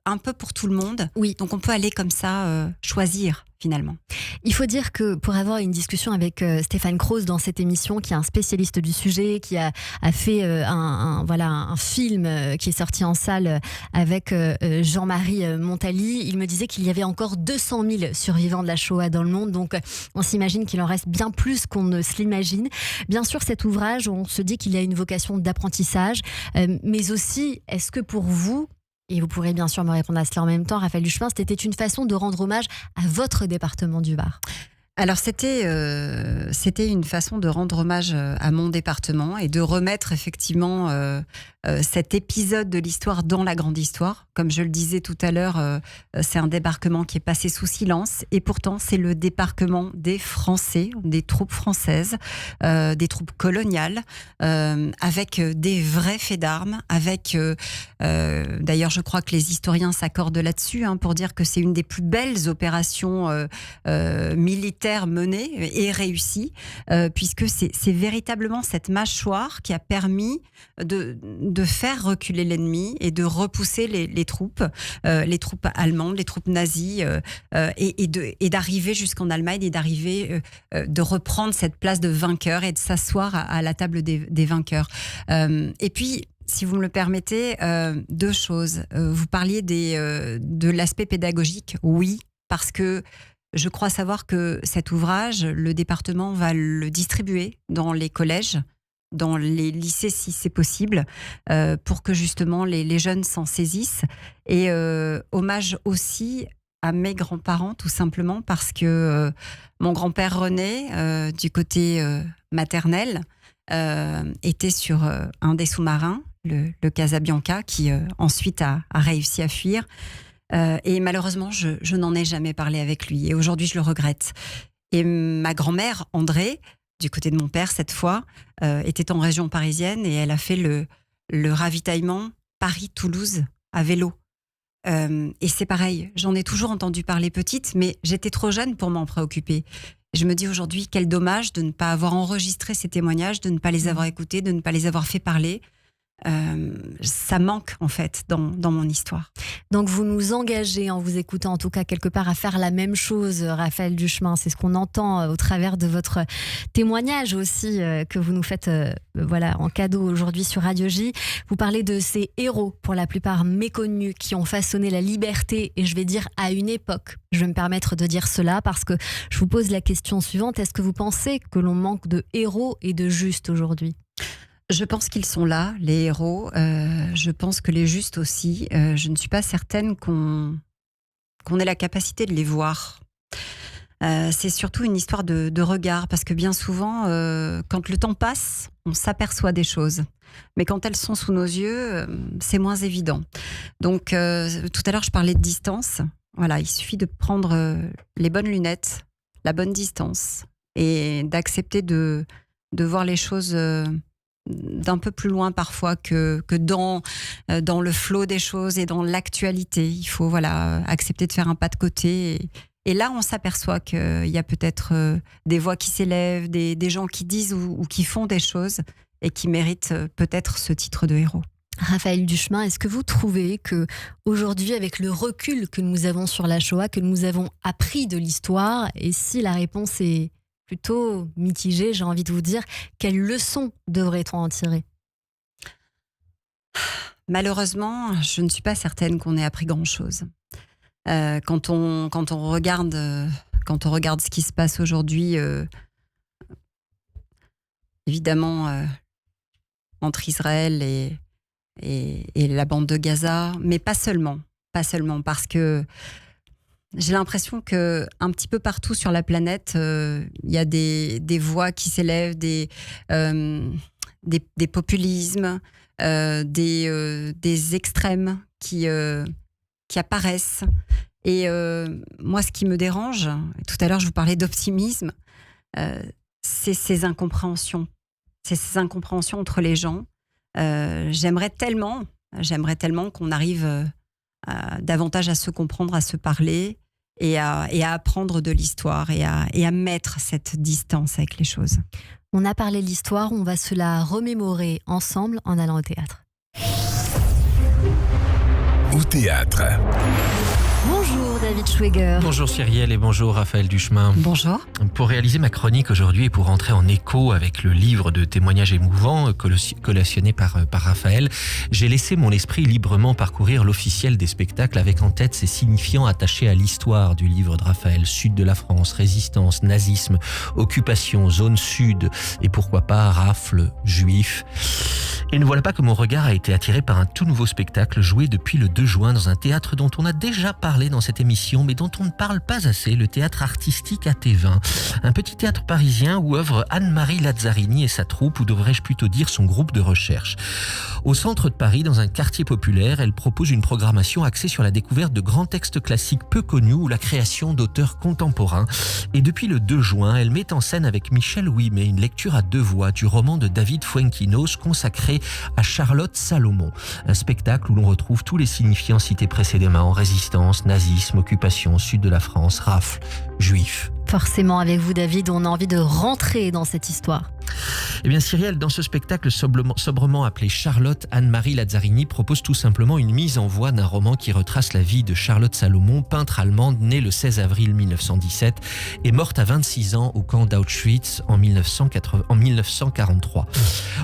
un peu pour tout le monde. Oui. Donc on peut aller comme ça choisir finalement. Il faut dire que pour avoir une discussion avec Stéphane Croce dans cette émission, qui est un spécialiste du sujet, qui a fait un film qui est sorti en salle avec Jean-Marie Montali, il me disait qu'il y avait encore 200 000 survivants de la Shoah dans le monde, donc on s'imagine qu'il en reste bien plus qu'on ne se l'imagine. Bien sûr, cet ouvrage, on se dit qu'il a une vocation d'apprentissage, mais aussi, est-ce que pour vous, et vous pourrez bien sûr me répondre à cela en même temps, Raphaël Duchemin, c'était une façon de rendre hommage à votre département du Var? Alors c'était une façon de rendre hommage à mon département et de remettre effectivement cet épisode de l'histoire dans la grande histoire. Comme je le disais tout à l'heure, c'est un débarquement qui est passé sous silence et pourtant c'est le débarquement des Français, des troupes françaises, des troupes coloniales, avec des vrais faits d'armes, avec d'ailleurs je crois que les historiens s'accordent là-dessus pour dire que c'est une des plus belles opérations militaires menée et réussie, puisque c'est véritablement cette mâchoire qui a permis de faire reculer l'ennemi et de repousser les troupes allemandes, les troupes nazies, et d'arriver jusqu'en Allemagne et d'arriver de reprendre cette place de vainqueur et de s'asseoir à la table des vainqueurs. Et puis, si vous me le permettez, 2 choses. Vous parliez de l'aspect pédagogique. Oui, parce que je crois savoir que cet ouvrage, le département va le distribuer dans les collèges, dans les lycées si c'est possible, pour que justement les jeunes s'en saisissent. Et hommage aussi à mes grands-parents, tout simplement, parce que mon grand-père René, du côté maternel, était sur un des sous-marins, le Casabianca, qui ensuite a réussi à fuir. Et malheureusement, je n'en ai jamais parlé avec lui. Et aujourd'hui, je le regrette. Et ma grand-mère, André, du côté de mon père cette fois, était en région parisienne et elle a fait le ravitaillement Paris-Toulouse à vélo. Et c'est pareil, j'en ai toujours entendu parler petite, mais j'étais trop jeune pour m'en préoccuper. Je me dis aujourd'hui, quel dommage de ne pas avoir enregistré ces témoignages, de ne pas les avoir écoutés, de ne pas les avoir fait parler. Ça manque en fait dans mon histoire. Donc vous nous engagez en vous écoutant en tout cas quelque part à faire la même chose, Raphaël Duchemin. C'est ce qu'on entend au travers de votre témoignage aussi que vous nous faites en cadeau aujourd'hui sur Radio J. Vous parlez de ces héros pour la plupart méconnus qui ont façonné la liberté et je vais dire à une époque. Je vais me permettre de dire cela parce que je vous pose la question suivante. Est-ce que vous pensez que l'on manque de héros et de justes aujourd'hui ? Je pense qu'ils sont là, les héros. Je pense que les justes aussi. Je ne suis pas certaine qu'on ait la capacité de les voir. C'est surtout une histoire de regard, parce que bien souvent, quand le temps passe, on s'aperçoit des choses. Mais quand elles sont sous nos yeux, c'est moins évident. Donc, tout à l'heure, je parlais de distance. Voilà, il suffit de prendre les bonnes lunettes, la bonne distance, et d'accepter de voir les choses d'un peu plus loin parfois que dans le flot des choses et dans l'actualité. Il faut accepter de faire un pas de côté. Et là, on s'aperçoit qu'il y a peut-être des voix qui s'élèvent, des gens qui disent ou qui font des choses et qui méritent peut-être ce titre de héros. Raphaël Duchemin, est-ce que vous trouvez que aujourd'hui, avec le recul que nous avons sur la Shoah, que nous avons appris de l'histoire, et si la réponse est plutôt mitigée, j'ai envie de vous dire, quelles leçons devrait-on en tirer ? Malheureusement, je ne suis pas certaine qu'on ait appris grand-chose. Quand on regarde ce qui se passe aujourd'hui, évidemment entre Israël et la bande de Gaza, mais pas seulement, parce que j'ai l'impression que un petit peu partout sur la planète, il y a des voix qui s'élèvent, des populismes, des extrêmes qui apparaissent. Et moi, ce qui me dérange, tout à l'heure je vous parlais d'optimisme, c'est ces incompréhensions. C'est ces incompréhensions entre les gens. J'aimerais tellement qu'on arrive davantage à se comprendre, à se parler et à apprendre de l'histoire et à mettre cette distance avec les choses. On a parlé de l'histoire, on va se la remémorer ensemble en allant au théâtre. Au théâtre. Bonjour David Schweger. Bonjour Cyrielle et bonjour Raphaël Duchemin. Bonjour. Pour réaliser ma chronique aujourd'hui et pour entrer en écho avec le livre de témoignages émouvants collationné par Raphaël, j'ai laissé mon esprit librement parcourir l'officiel des spectacles avec en tête ces signifiants attachés à l'histoire du livre de Raphaël. Sud de la France, résistance, nazisme, occupation, zone sud et pourquoi pas rafle, juif. Et ne voilà pas que mon regard a été attiré par un tout nouveau spectacle joué depuis le 2 juin dans un théâtre dont on a déjà parlé dans cette émission, mais dont on ne parle pas assez, le théâtre artistique AT20. Un petit théâtre parisien où œuvre Anne-Marie Lazzarini et sa troupe, ou devrais-je plutôt dire son groupe de recherche. Au centre de Paris, dans un quartier populaire, elle propose une programmation axée sur la découverte de grands textes classiques peu connus ou la création d'auteurs contemporains. Et depuis le 2 juin, elle met en scène avec Michel Ouimet une lecture à 2 voix du roman de David Fuenquinos consacré à Charlotte Salomon. Un spectacle où l'on retrouve tous les signifiants cités précédemment: résistance, nazisme, occupation, sud de la France, rafle, juif. Forcément, avec vous David, on a envie de rentrer dans cette histoire. Eh bien Cyrielle, dans ce spectacle sobrement appelé Charlotte, Anne-Marie Lazzarini propose tout simplement une mise en voix d'un roman qui retrace la vie de Charlotte Salomon, peintre allemande née le 16 avril 1917 et morte à 26 ans au camp d'Auschwitz en 1943.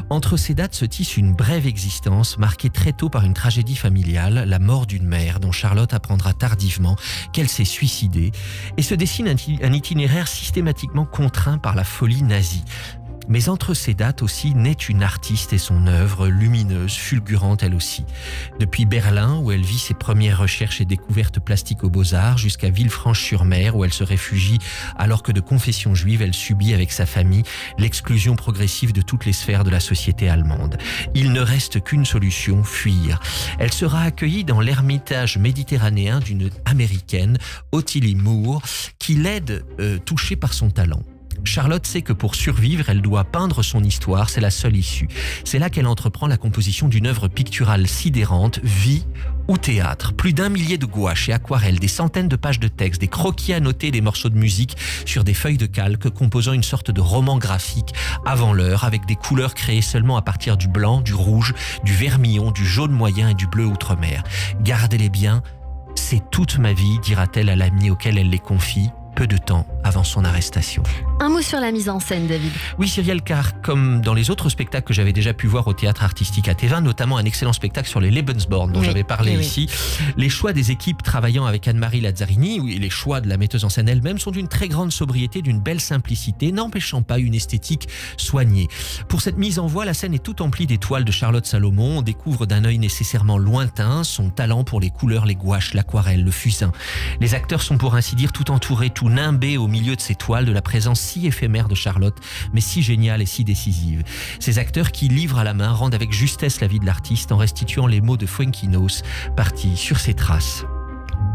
Entre ces dates se tisse une brève existence marquée très tôt par une tragédie familiale, la mort d'une mère dont Charlotte apprendra tardivement qu'elle s'est suicidée, et se dessine un itinéraire systématiquement contraint par la folie nazie. Mais entre ces dates aussi naît une artiste et son œuvre, lumineuse, fulgurante elle aussi. Depuis Berlin, où elle vit ses premières recherches et découvertes plastiques aux Beaux-Arts, jusqu'à Villefranche-sur-Mer, où elle se réfugie alors que de confession juive, elle subit avec sa famille l'exclusion progressive de toutes les sphères de la société allemande. Il ne reste qu'une solution, fuir. Elle sera accueillie dans l'ermitage méditerranéen d'une Américaine, Ottilie Moore, qui l'aide touchée par son talent. Charlotte sait que pour survivre, elle doit peindre son histoire, c'est la seule issue. C'est là qu'elle entreprend la composition d'une œuvre picturale sidérante, vie ou théâtre. Plus d'1 millier de gouaches et aquarelles, des centaines de pages de texte, des croquis annotés, des morceaux de musique sur des feuilles de calque composant une sorte de roman graphique avant l'heure, avec des couleurs créées seulement à partir du blanc, du rouge, du vermillon, du jaune moyen et du bleu outre-mer. Gardez-les bien, c'est toute ma vie, dira-t-elle à l'ami auquel elle les confie, peu de temps avant son arrestation. Un mot sur la mise en scène, David. Oui, Cyrielle, car comme dans les autres spectacles que j'avais déjà pu voir au théâtre artistique AT20, notamment un excellent spectacle sur les Lebensborn dont j'avais parlé ici, les choix des équipes travaillant avec Anne-Marie Lazzarini et les choix de la metteuse en scène elle-même sont d'une très grande sobriété, d'une belle simplicité, n'empêchant pas une esthétique soignée. Pour cette mise en voix, la scène est toute emplie d'étoiles de Charlotte Salomon. On découvre d'un œil nécessairement lointain son talent pour les couleurs, les gouaches, l'aquarelle, le fusain. Les acteurs sont pour ainsi dire tout entourés, tout nimbés au milieu de ces toiles de la présence si éphémère de Charlotte, mais si géniale et si décisive. Ces acteurs qui, livre à la main, rendent avec justesse la vie de l'artiste en restituant les mots de Fuenquinos, partis sur ses traces.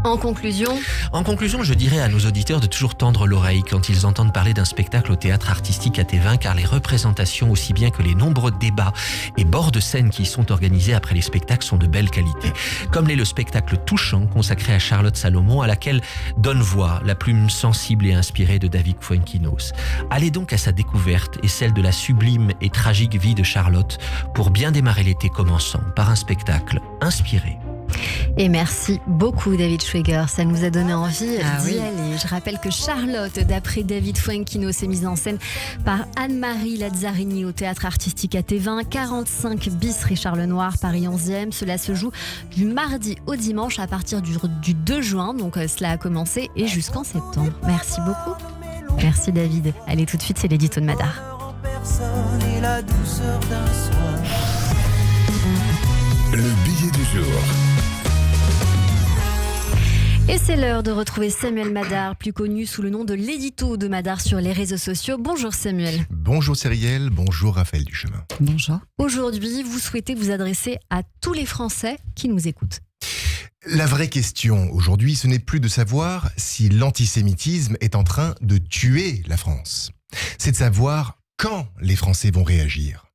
En conclusion, je dirais à nos auditeurs de toujours tendre l'oreille quand ils entendent parler d'un spectacle au théâtre artistique Athévin, car les représentations, aussi bien que les nombreux débats et bords de scène qui y sont organisés après les spectacles sont de belle qualité. Comme l'est le spectacle touchant consacré à Charlotte Salomon, à laquelle donne voix la plume sensible et inspirée de David Fuenquinos. Allez donc à sa découverte et celle de la sublime et tragique vie de Charlotte pour bien démarrer l'été commençant par un spectacle inspiré. Et merci beaucoup David Schweger, ça nous a donné envie d'y oui. aller. Je rappelle que Charlotte, d'après David Fuenquinos, est mise en scène par Anne-Marie Lazzarini au Théâtre Artistique Athévin, 45 bis Richard Lenoir, Paris 11e. Cela se joue du mardi au dimanche à partir du 2 juin, donc cela a commencé et jusqu'en septembre. Merci beaucoup. Merci David. Allez, tout de suite, c'est l'édito de Madar. Le billet du jour. Et c'est l'heure de retrouver Samuel Madar, plus connu sous le nom de l'édito de Madar sur les réseaux sociaux. Bonjour Samuel. Bonjour Cyrielle, bonjour Raphaël Duchemin. Bonjour. Aujourd'hui, vous souhaitez vous adresser à tous les Français qui nous écoutent. La vraie question aujourd'hui, ce n'est plus de savoir si l'antisémitisme est en train de tuer la France. C'est de savoir quand les Français vont réagir.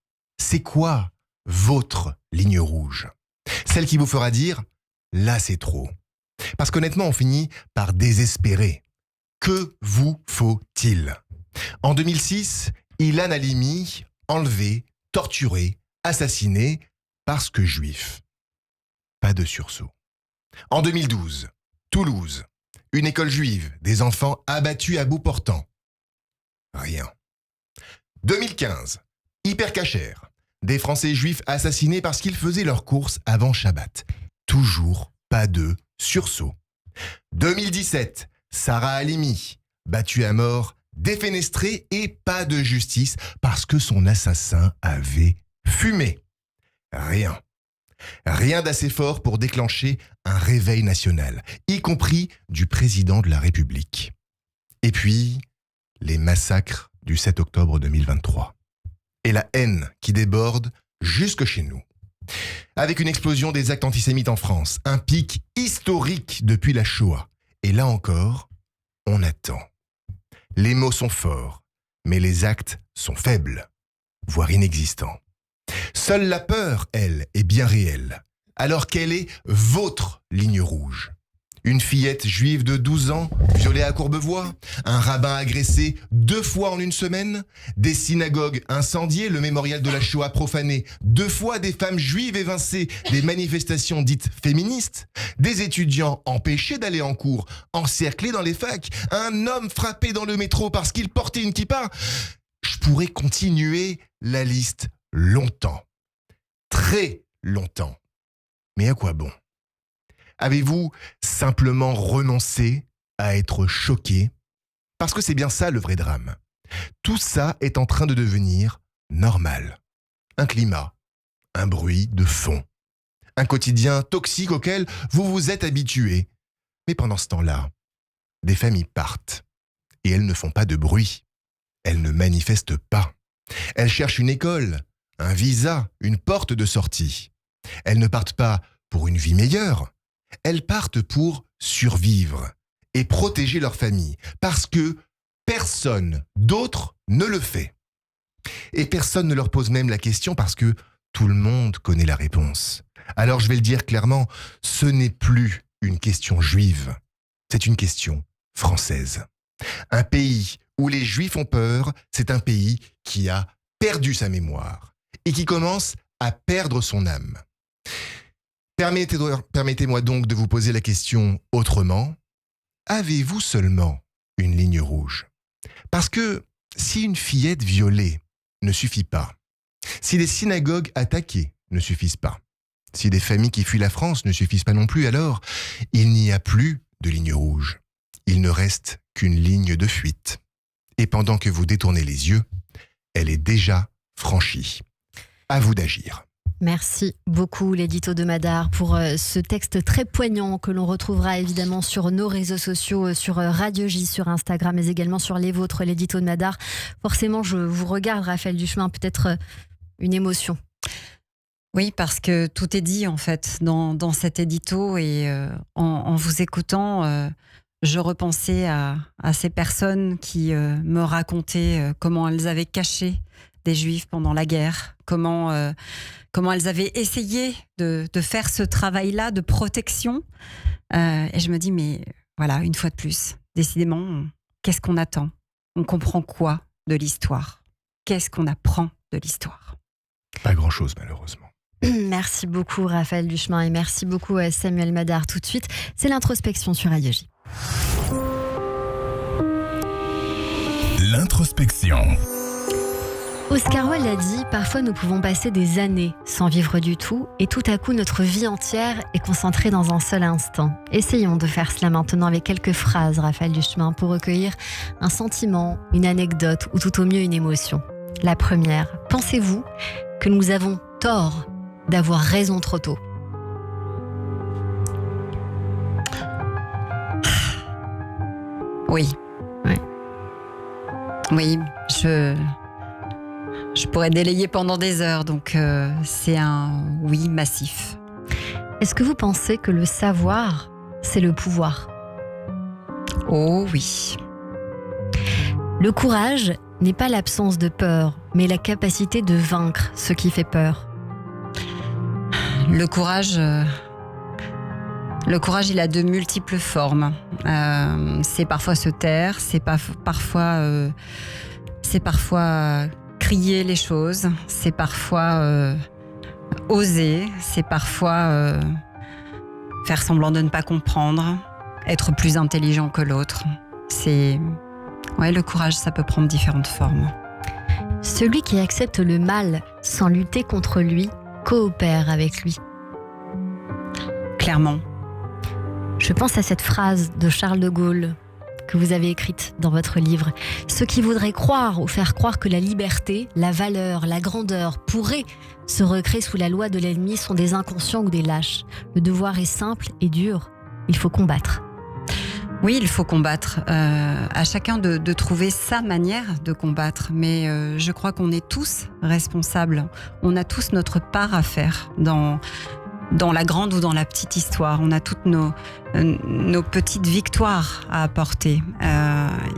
C'est quoi votre ligne rouge? Celle qui vous fera dire « là c'est trop ». Parce qu'honnêtement, on finit par désespérer. Que vous faut-il? En 2006, Ilan Halimi, enlevé, torturé, assassiné parce que juif. Pas de sursaut. En 2012, Toulouse, une école juive, des enfants abattus à bout portant. Rien. 2015, Hypercacher, des Français juifs assassinés parce qu'ils faisaient leurs courses avant Shabbat. Toujours pas de sursaut. 2017, Sarah Halimi, battue à mort, défenestrée et pas de justice parce que son assassin avait fumé. Rien. Rien d'assez fort pour déclencher un réveil national, y compris du président de la République. Et puis, les massacres du 7 octobre 2023. Et la haine qui déborde jusque chez nous. Avec une explosion des actes antisémites en France, un pic historique depuis la Shoah. Et là encore, on attend. Les mots sont forts, mais les actes sont faibles, voire inexistants. Seule la peur, elle, est bien réelle. Alors quelle est votre ligne rouge? Une fillette juive de 12 ans, violée à Courbevoie? Un rabbin agressé 2 fois en une semaine? Des synagogues incendiées, le mémorial de la Shoah profané? 2 fois des femmes juives évincées? Des manifestations dites féministes? Des étudiants empêchés d'aller en cours, encerclés dans les facs? Un homme frappé dans le métro parce qu'il portait une kippa? Je pourrais continuer la liste longtemps. Très longtemps. Mais à quoi bon? Avez-vous simplement renoncé à être choqué? Parce que c'est bien ça le vrai drame. Tout ça est en train de devenir normal. Un climat, un bruit de fond, un quotidien toxique auquel vous vous êtes habitué. Mais pendant ce temps-là, des familles partent et elles ne font pas de bruit. Elles ne manifestent pas. Elles cherchent une école, un visa, une porte de sortie. Elles ne partent pas pour une vie meilleure. Elles partent pour survivre et protéger leur famille, parce que personne d'autre ne le fait. Et personne ne leur pose même la question parce que tout le monde connaît la réponse. Alors je vais le dire clairement, ce n'est plus une question juive, c'est une question française. Un pays où les juifs ont peur, c'est un pays qui a perdu sa mémoire et qui commence à perdre son âme. Permettez-moi donc de vous poser la question autrement. Avez-vous seulement une ligne rouge? Parce que si une fillette violée ne suffit pas, si des synagogues attaquées ne suffisent pas, si des familles qui fuient la France ne suffisent pas non plus, alors il n'y a plus de ligne rouge. Il ne reste qu'une ligne de fuite. Et pendant que vous détournez les yeux, elle est déjà franchie. À vous d'agir. Merci beaucoup l'édito de Madar pour ce texte très poignant que l'on retrouvera évidemment sur nos réseaux sociaux, sur Radio J, sur Instagram, mais également sur les vôtres, l'édito de Madar. Forcément, je vous regarde, Raphaël Duchemin, peut-être une émotion. Oui, parce que tout est dit en fait dans cet édito et en vous écoutant, je repensais à ces personnes qui me racontaient comment elles avaient caché des Juifs pendant la guerre, comment elles avaient essayé de faire ce travail-là de protection. Et je me dis, mais voilà, une fois de plus, décidément, qu'est-ce qu'on attend ? On comprend quoi de l'histoire ? Qu'est-ce qu'on apprend de l'histoire ? Pas grand-chose, malheureusement. Merci beaucoup Raphaël Duchemin et merci beaucoup Samuel Madar. Tout de suite, c'est l'introspection sur Radio J. L'introspection. Oscar Wilde a dit « Parfois nous pouvons passer des années sans vivre du tout et tout à coup notre vie entière est concentrée dans un seul instant. » Essayons de faire cela maintenant avec quelques phrases, Raphaël Duchemin, pour recueillir un sentiment, une anecdote ou tout au mieux une émotion. La première, pensez-vous que nous avons tort d'avoir raison trop tôt ? Oui. Ouais. Oui, je pourrais délayer pendant des heures, donc c'est un oui massif. Est-ce que vous pensez que le savoir, c'est le pouvoir ? Oh oui. Le courage n'est pas l'absence de peur, mais la capacité de vaincre ce qui fait peur. Le courage, il a de multiples formes. C'est parfois se taire, c'est parfois crier les choses, c'est parfois oser, c'est parfois faire semblant de ne pas comprendre, être plus intelligent que l'autre. Le courage, ça peut prendre différentes formes. Celui qui accepte le mal sans lutter contre lui coopère avec lui. Clairement. Je pense à cette phrase de Charles de Gaulle que vous avez écrite dans votre livre. Ceux qui voudraient croire ou faire croire que la liberté, la valeur, la grandeur pourraient se recréer sous la loi de l'ennemi sont des inconscients ou des lâches. Le devoir est simple et dur. Il faut combattre. Oui, il faut combattre. À chacun de trouver sa manière de combattre. Mais je crois qu'on est tous responsables. On a tous notre part à faire dans la grande ou dans la petite histoire. On a toutes nos petites victoires à apporter.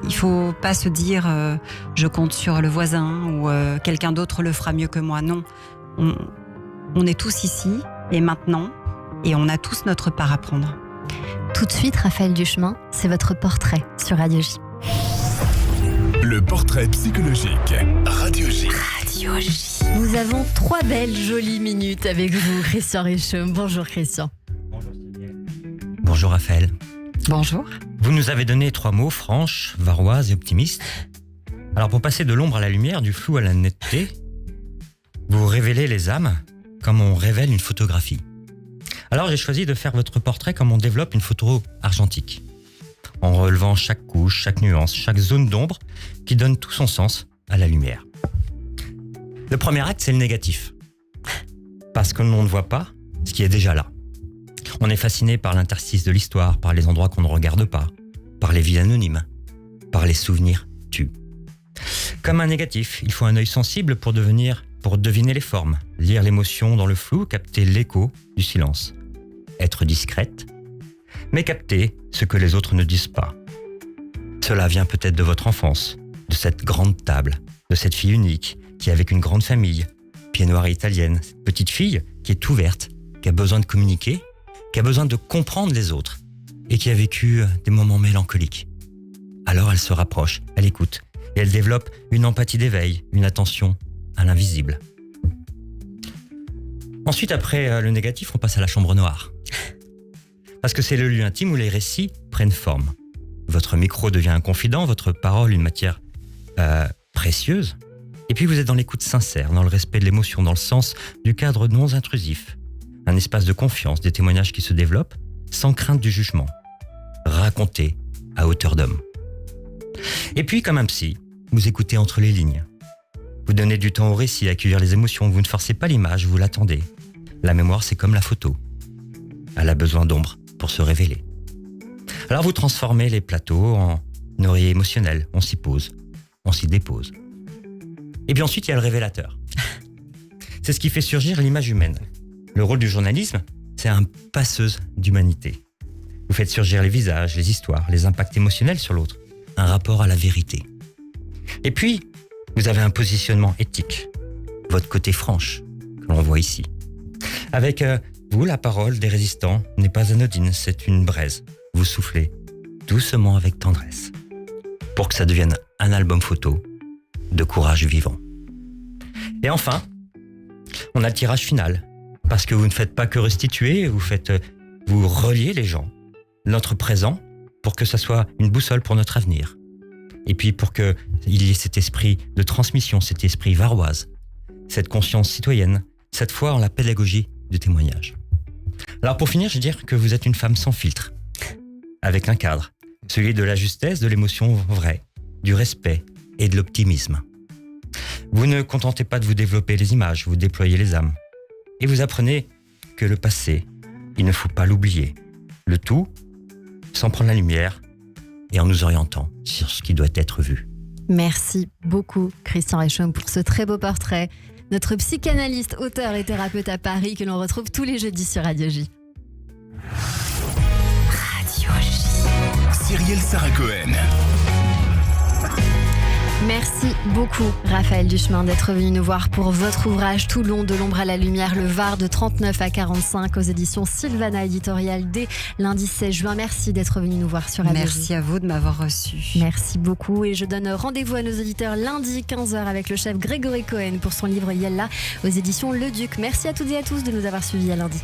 Il faut pas se dire je compte sur le voisin ou quelqu'un d'autre le fera mieux que moi. Non, on est tous ici et maintenant et on a tous notre part à prendre. Tout de suite, Raphaël Duchemin, c'est votre portrait sur Radio J. Le portrait psychologique. Radio J. Radio J. Nous avons 3 belles, jolies minutes avec vous, Christian Richomme. Bonjour Christian. Bonjour Raphaël. Bonjour. Vous nous avez donné 3 mots, franche, varoise et optimiste. Alors pour passer de l'ombre à la lumière, du flou à la netteté, vous révélez les âmes comme on révèle une photographie. Alors j'ai choisi de faire votre portrait comme on développe une photo argentique, en relevant chaque couche, chaque nuance, chaque zone d'ombre qui donne tout son sens à la lumière. Le premier acte, c'est le négatif. Parce que l'on ne voit pas ce qui est déjà là. On est fasciné par l'interstice de l'histoire, par les endroits qu'on ne regarde pas, par les vies anonymes, par les souvenirs tues. Comme un négatif, il faut un œil sensible pour deviner les formes, lire l'émotion dans le flou, capter l'écho du silence. Être discrète, mais capter ce que les autres ne disent pas. Cela vient peut-être de votre enfance, de cette grande table, de cette fille unique qui est avec une grande famille, pied noir et italienne, cette petite fille qui est ouverte, qui a besoin de communiquer, qui a besoin de comprendre les autres et qui a vécu des moments mélancoliques. Alors elle se rapproche, elle écoute et elle développe une empathie d'éveil, une attention à l'invisible. Ensuite, après le négatif, on passe à la chambre noire. Parce que c'est le lieu intime où les récits prennent forme. Votre micro devient un confident, votre parole une matière précieuse. Et puis vous êtes dans l'écoute sincère, dans le respect de l'émotion, dans le sens du cadre non intrusif. Un espace de confiance, des témoignages qui se développent sans crainte du jugement. Racontés à hauteur d'homme. Et puis, comme un psy, vous écoutez entre les lignes. Vous donnez du temps au récit, à accueillir les émotions. Vous ne forcez pas l'image, vous l'attendez. La mémoire, c'est comme la photo. Elle a besoin d'ombre pour se révéler. Alors vous transformez les plateaux en oreiller émotionnel. On s'y pose, on s'y dépose. Et puis ensuite, il y a le révélateur. C'est ce qui fait surgir l'image humaine. Le rôle du journalisme, c'est un passeuse d'humanité. Vous faites surgir les visages, les histoires, les impacts émotionnels sur l'autre. Un rapport à la vérité. Et puis, vous avez un positionnement éthique. Votre côté franche, que l'on voit ici. Avec vous, la parole des résistants n'est pas anodine, c'est une braise. Vous soufflez doucement avec tendresse. Pour que ça devienne un album photo de courage vivant. Et enfin, on a le tirage final. Parce que vous ne faites pas que restituer, vous reliez les gens. Notre présent, pour que ça soit une boussole pour notre avenir. Et puis pour qu'il y ait cet esprit de transmission, cet esprit varoise, cette conscience citoyenne, cette foi en la pédagogie du témoignage. Alors pour finir, je veux dire que vous êtes une femme sans filtre, avec un cadre, celui de la justesse, de l'émotion vraie, du respect et de l'optimisme. Vous ne contentez pas de vous développer les images, vous déployez les âmes. Et vous apprenez que le passé, il ne faut pas l'oublier. Le tout, sans prendre la lumière et en nous orientant sur ce qui doit être vu. Merci beaucoup, Christian Reichaume, pour ce très beau portrait. Notre psychanalyste, auteur et thérapeute à Paris que l'on retrouve tous les jeudis sur Radio J. Radio J. Cyrielle Sarah Cohen. Merci beaucoup, Raphaël Duchemin, d'être venu nous voir pour votre ouvrage Toulon, de l'ombre à la lumière, le Var de 39 à 45 aux éditions Sylvana Éditorial dès lundi 16 juin. Merci d'être venu nous voir sur Radio J. Merci à vous de m'avoir reçu. Merci beaucoup et je donne rendez-vous à nos auditeurs lundi 15h avec le chef Grégory Cohen pour son livre Yella aux éditions Le Duc. Merci à toutes et à tous de nous avoir suivis. À lundi.